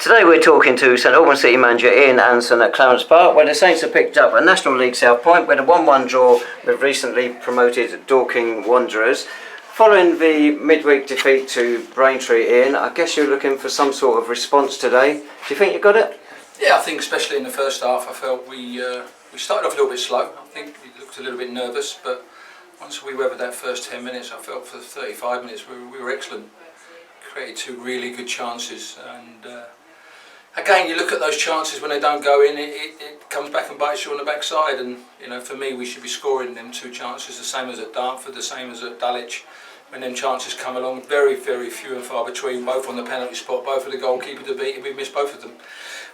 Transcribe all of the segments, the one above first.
Today we're talking to St Albans City manager Ian Allinson at Clarence Park, where the Saints have picked up a National League South Point with a 1-1 draw with recently promoted Dorking Wanderers. Following the midweek defeat to Braintree, Ian, I guess you're looking for some sort of response today. Do you think you got it? Yeah, I think especially in the first half, I felt we started off a little bit slow. I think we looked a little bit nervous, but once we weathered that first 10 minutes, I felt for the 35 minutes we were excellent. Created two really good chances, and again, you look at those chances when they don't go in, it comes back and bites you on the backside. And you know, for me, we should be scoring them two chances, the same as at Dartford, the same as at Dulwich. When them chances come along, very, very few and far between, both on the penalty spot, both for the goalkeeper to beat, and we missed both of them.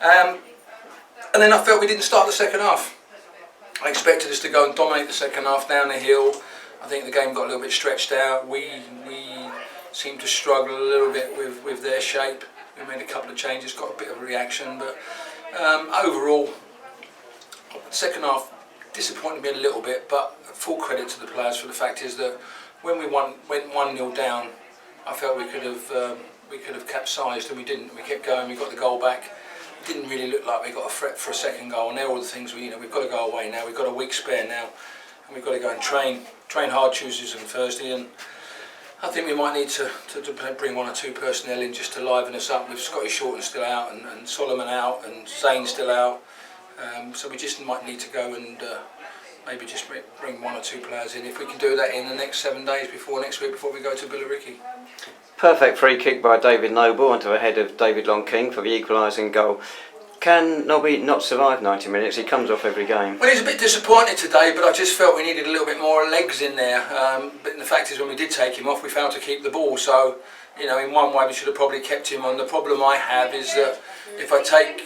And then I felt we didn't start the second half. I expected us to go and dominate the second half down the hill. I think the game got a little bit stretched out. We seemed to struggle a little bit with their shape. We made a couple of changes, got a bit of a reaction, but overall, the second half disappointed me a little bit. But full credit to the players for the fact is that when we went 1-0 down, I felt we could have capsized, and we didn't. We kept going. We got the goal back. It didn't really look like we got a threat for a second goal. And they're all the things we've got to go away now. We've got a week spare now, and we've got to go and train hard Tuesdays and Thursday. And I think we might need to bring one or two personnel in just to liven us up, with Scotty Shorten still out and Solomon out and Zane still out. So we just might need to go and maybe just bring one or two players in, if we can do that in the next 7 days before next week, before we go to Billericay. Perfect free kick by David Noble onto the head of David Long King for the equalising goal. Can Nobby not survive 90 minutes? He comes off every game. Well, he's a bit disappointed today, but I just felt we needed a little bit more legs in there. But the fact is, when we did take him off, we failed to keep the ball. So, you know, in one way, we should have probably kept him on. The problem I have is that if I take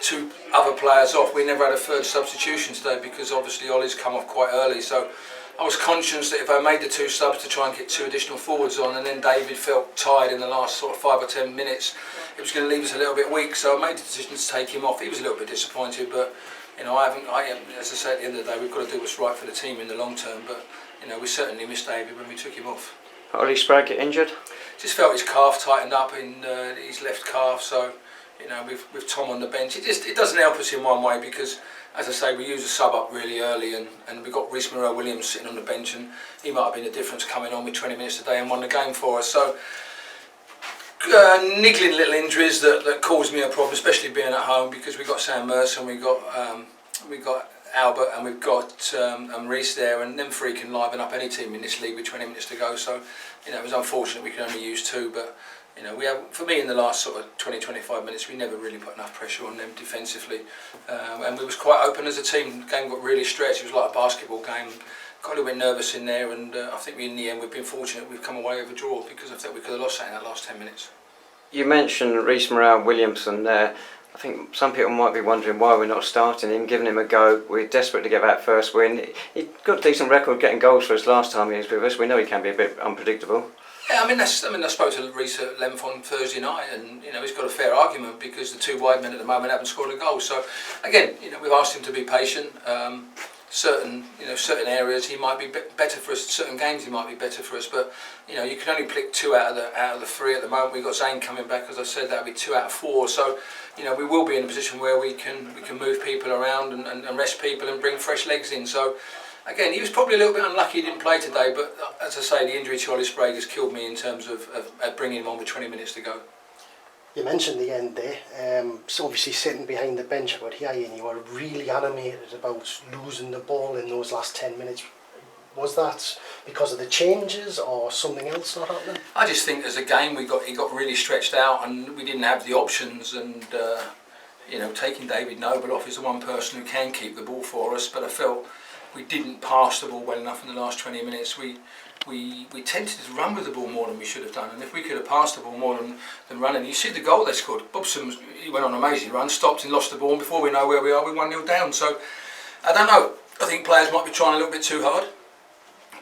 two other players off, we never had a third substitution today, because obviously Ollie's come off quite early. So I was conscious that if I made the two subs to try and get two additional forwards on, and then David felt tired in the last sort of 5 or 10 minutes, it was going to leave us a little bit weak. So I made the decision to take him off. He was a little bit disappointed, but you know, as I say, at the end of the day, we've got to do what's right for the team in the long term. But you know, we certainly missed David when we took him off. Ollie Sprague get injured? Just felt his calf tightened up in his left calf. So you know, with Tom on the bench, it doesn't help us in one way, because, as I say, we used a sub up really early, and we got Rhys Williams sitting on the bench, and he might have been the difference coming on with 20 minutes a day and won the game for us. So niggling little injuries that caused me a problem, especially being at home, because we got Sam Mercer, and we got Albert, and we've got Rhys there, and them three can liven up any team in this league with 20 minutes to go. So you know, it was unfortunate we could only use two, but you know, for me, in the last sort of 20-25 minutes, we never really put enough pressure on them defensively, and we was quite open as a team. The game got really stretched. It was like a basketball game. Got a little bit nervous in there, and I think in the end we've been fortunate. We've come away with a draw, because I think we could have lost that in that last 10 minutes. You mentioned Rhys Williamson there. I think some people might be wondering why we're not starting him, giving him a go. We're desperate to get that first win. He got a decent record getting goals for us last time he was with us. We know he can be a bit unpredictable. Yeah, I spoke to Rhys at length on Thursday night, and you know, he's got a fair argument, because the two wide men at the moment haven't scored a goal. So again, you know, we've asked him to be patient. Certain areas he might be better for us. Certain games he might be better for us. But you know, you can only pick two out of the three at the moment. We've got Zane coming back, as I said, that'll be 2 out of 4. So you know, we will be in a position where we can move people around and rest people and bring fresh legs in. So again, he was probably a little bit unlucky he didn't play today, but as I say, the injury to Ollie Sprague has killed me in terms of bringing him on with 20 minutes to go. You mentioned the end there, so obviously sitting behind the bench, I could hear you, and you were really animated about losing the ball in those last 10 minutes. Was that because of the changes or something else not happening? I just think as a game it got really stretched out, and we didn't have the options, and you know, taking David Noble off is the one person who can keep the ball for us, but I felt we didn't pass the ball well enough in the last 20 minutes. We tended to run with the ball more than we should have done, and if we could have passed the ball more than running. You see the goal they scored. Bobson, he went on an amazing run, stopped and lost the ball, and before we know where we are, we're 1-0 down. So I don't know. I think players might be trying a little bit too hard,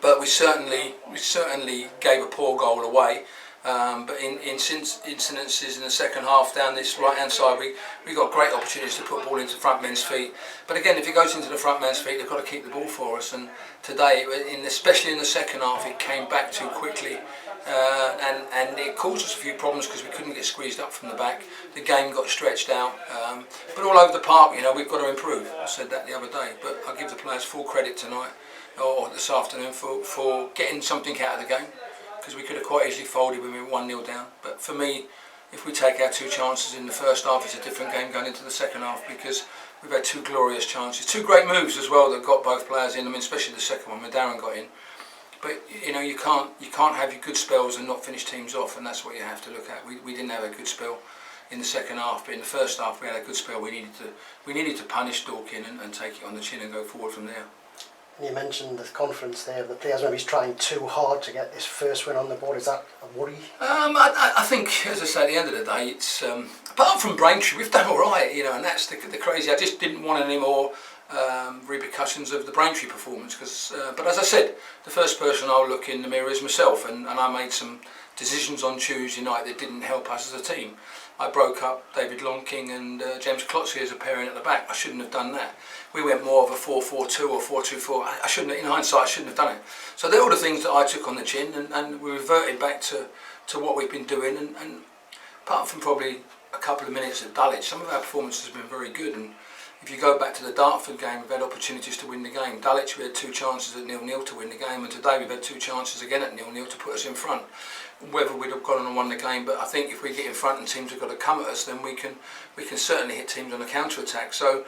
but we certainly gave a poor goal away. But in incidences in the second half down this right hand side, we got great opportunities to put ball into front men's feet. But again, if it goes into the front men's feet, they've got to keep the ball for us. And today, especially in the second half, it came back too quickly. and it caused us a few problems because we couldn't get squeezed up from the back. The game got stretched out, but all over the park, you know, we've got to improve. I said that the other day, but I give the players full credit tonight or this afternoon for getting something out of the game, because we could have quite easily folded when we were 1-0 down. But for me, if we take our 2 chances in the first half, it's a different game going into the second half, because we've had 2 glorious chances, 2 great moves as well that got both players in. I mean, especially the second one where Darren got in. But you know, you can't have your good spells and not finish teams off, and that's what you have to look at. We didn't have a good spell in the second half, but in the first half we had a good spell. We needed to punish Dorking and take it on the chin and go forward from there. You mentioned the conference there, the players maybe trying too hard to get this first win on the board. Is that a worry? I think, as I say, at the end of the day, it's apart from Braintree, we've done all right, you know, and that's the crazy. I just didn't want any more repercussions of the Braintree performance, because but as I said, the first person I'll look in the mirror is myself, and I made some decisions on Tuesday night that didn't help us as a team. I broke up David Longking and James Clotsey as a pairing at the back. I shouldn't have done that. We went more of a 4-4-2 or 4-2-4. I shouldn't, in hindsight, I shouldn't have done it. So they're all the things that I took on the chin, and we reverted back to what we've been doing, and apart from probably a couple of minutes at Dulwich, some of our performances have been very good. And if you go back to the Dartford game, we've had opportunities to win the game. Dulwich, we had 2 chances at 0-0 to win the game, and today we've had 2 chances again at 0-0 to put us in front. Whether we'd have gone on and won the game, but I think if we get in front and teams have got to come at us, then we can certainly hit teams on a counter attack. So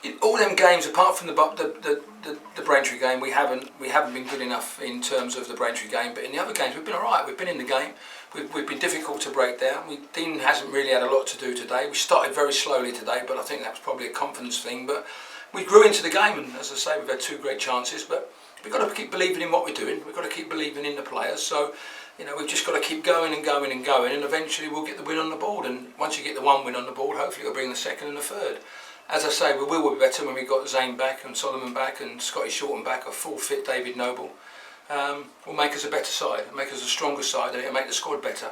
in all them games, apart from the Braintree game, we haven't been good enough in terms of the Braintree game. But in the other games, we've been all right. We've been in the game. We've been difficult to break down. Dean hasn't really had a lot to do today. We started very slowly today, but I think that was probably a confidence thing. But we grew into the game, and as I say, we've had 2 great chances. But we've got to keep believing in what we're doing. We've got to keep believing in the players. So, you know, we've just got to keep going and going and going, and eventually we'll get the win on the board. And once you get the 1 win on the board, hopefully it'll bring the 2nd and the 3rd. As I say, we will be better when we got Zane back and Solomon back and Scotty Shorten back, a full fit David Noble. Will make us a better side, make us a stronger side, and it'll make the squad better.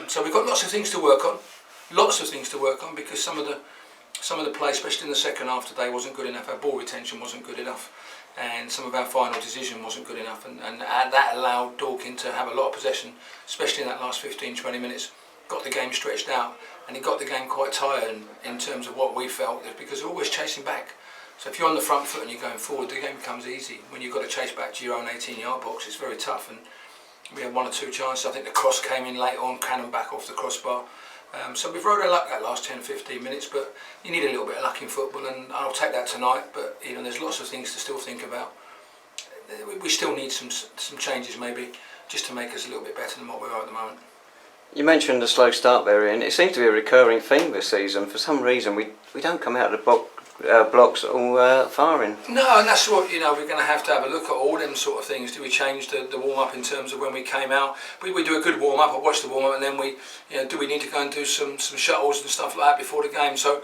So we've got lots of things to work on, because some of the play, especially in the second half today, wasn't good enough. Our ball retention wasn't good enough, and some of our final decision wasn't good enough, and that allowed Dorking to have a lot of possession, especially in that last 15-20 minutes. Got the game stretched out, and it got the game quite tired in terms of what we felt, because we're always chasing back. So if you're on the front foot and you're going forward, the game becomes easy. When you've got to chase back to your own 18-yard box, it's very tough. And we had 1 or 2 chances. I think the cross came in late on, cannon back off the crossbar. So we've rode our luck that last 10-15 minutes, but you need a little bit of luck in football, and I'll take that tonight. But you know, there's lots of things to still think about. We still need some changes maybe, just to make us a little bit better than what we are at the moment. You mentioned the slow start there, Ian. It seems to be a recurring theme this season. For some reason, we don't come out of the blocks all firing. No, and that's what, you know, we're going to have a look at all them sort of things. Do we change the warm-up in terms of when we came out? We do a good warm-up, I watch the warm-up, and then do we need to go and do some shuttles and stuff like that before the game? So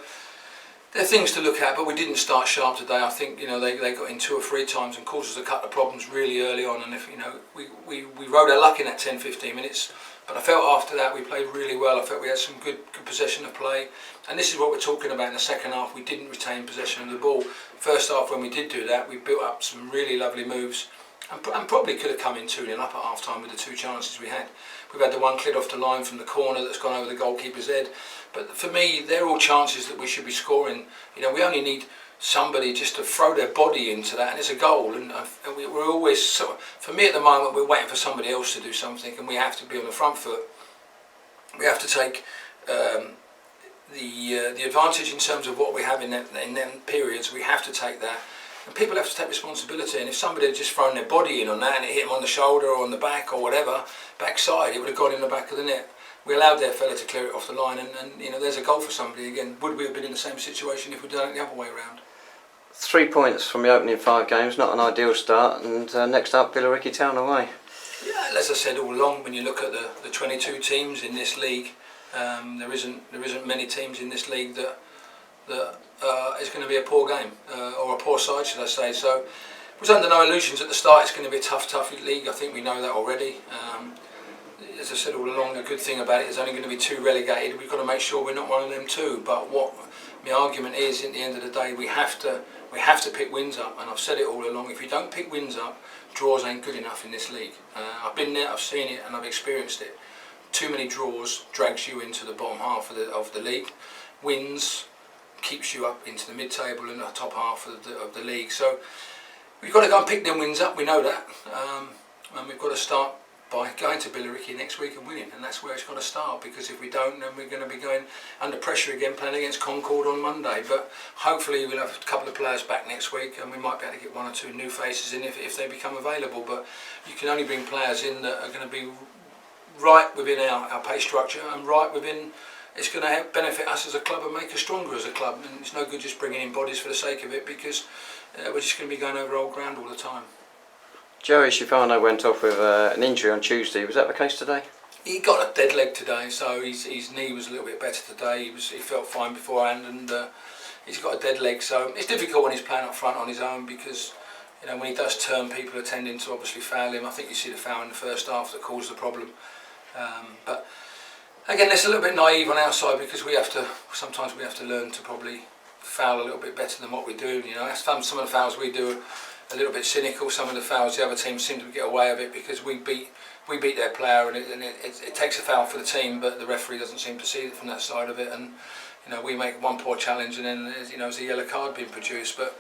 there are things to look at, but we didn't start sharp today. I think, you know, they got in 2 or 3 times and caused us a couple of problems really early on, and if, you know, we rode our luck in that 10-15 minutes. But I felt after that we played really well. I felt we had some good possession of play. And this is what we're talking about in the second half. We didn't retain possession of the ball. First half, when we did do that, we built up some really lovely moves. And probably could have come in 2-0 up at half time with the 2 chances we had. We've had the one cleared off the line from the corner that's gone over the goalkeeper's head. But for me, they're all chances that we should be scoring. You know, we only need somebody just to throw their body into that, and it's a goal. And we're always sort of, for me at the moment, we're waiting for somebody else to do something, and we have to be on the front foot. We have to take the advantage in terms of what we have in them periods. We have to take that, and people have to take responsibility. And if somebody had just thrown their body in on that and it hit them on the shoulder or on the back or whatever, backside, it would have gone in the back of the net. We allowed their fella to clear it off the line, and you know, there's a goal for somebody again. Would we have been in the same situation if we'd done it the other way around? 3 points from the opening 5 games, not an ideal start, and next up, Billericay Town away. Yeah, as I said all along, when you look at the 22 teams in this league, there isn't many teams in this league that is going to be a poor game, or a poor side, should I say. So it was under no illusions at the start it's going to be a tough league. I think we know that already. As I said all along, the good thing about it is only going to be 2 relegated. We've got to make sure we're not one of them 2. But what my argument is, at the end of the day, we have to We have to pick wins up, and I've said it all along. If you don't pick wins up, draws ain't good enough in this league. I've been there, I've seen it, and I've experienced it. Too many draws drags you into the bottom half of the league. Wins keeps you up into the mid-table and the top half of the league. So we've got to go and pick them wins up. We know that, and we've got to start by going to Billericay next week and winning, and that's where it's got to start, because if we don't, then we're going to be going under pressure again, playing against Concord on Monday. But hopefully we'll have a couple of players back next week, and we might be able to get 1 or 2 new faces in if they become available. But you can only bring players in that are going to be right within our pay structure, and right within, it's going to benefit us as a club and make us stronger as a club. And it's no good just bringing in bodies for the sake of it, because we're just going to be going over old ground all the time. Joey Schifano went off with an injury on Tuesday. Was that the case today? He got a dead leg today, so his knee was a little bit better today. He felt fine beforehand, and he's got a dead leg. So it's difficult when he's playing up front on his own, because when he does turn, people are tending to obviously foul him. I think you see the foul in the first half that caused the problem. But again, it's a little bit naive on our side, because sometimes we have to learn to probably foul a little bit better than what we do. Some of the fouls we do a little bit cynical. Some of the fouls the other team seem to get away with it, because we beat their player, and it takes a foul for the team, but the referee doesn't seem to see it from that side of it, and we make one poor challenge, and then there's a yellow card being produced. But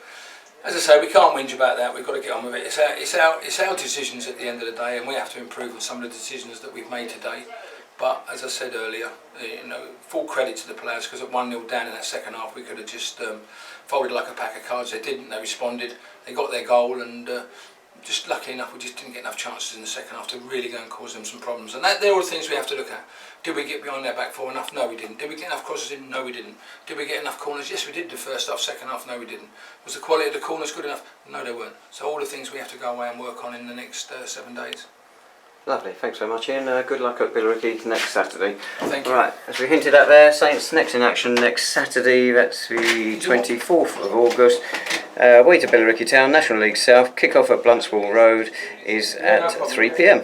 as I say, we can't whinge about that. We've got to get on with it. It's our decisions at the end of the day, and we have to improve on some of the decisions that we've made today. But as I said earlier, full credit to the players, because at 1-0 down in that second half, we could have just folded like a pack of cards. They didn't. They responded. They got their goal, and just lucky enough, we just didn't get enough chances in the second half to really go and cause them some problems. And they're all the things we have to look at. Did we get behind their back four enough? No, we didn't. Did we get enough crosses in? No, we didn't. Did we get enough corners? Yes, we did the first half. Second half, no, we didn't. Was the quality of the corners good enough? No, they weren't. So all the things we have to go away and work on in the next 7 days. Lovely, thanks very much, Ian. Good luck at Billericay next Saturday. Thank you. Right, as we hinted at there, Saints next in action next Saturday, that's the 24th of August. Away to Billericay Town, National League South. Kick-off at Bluntswall Road is at 3 p.m.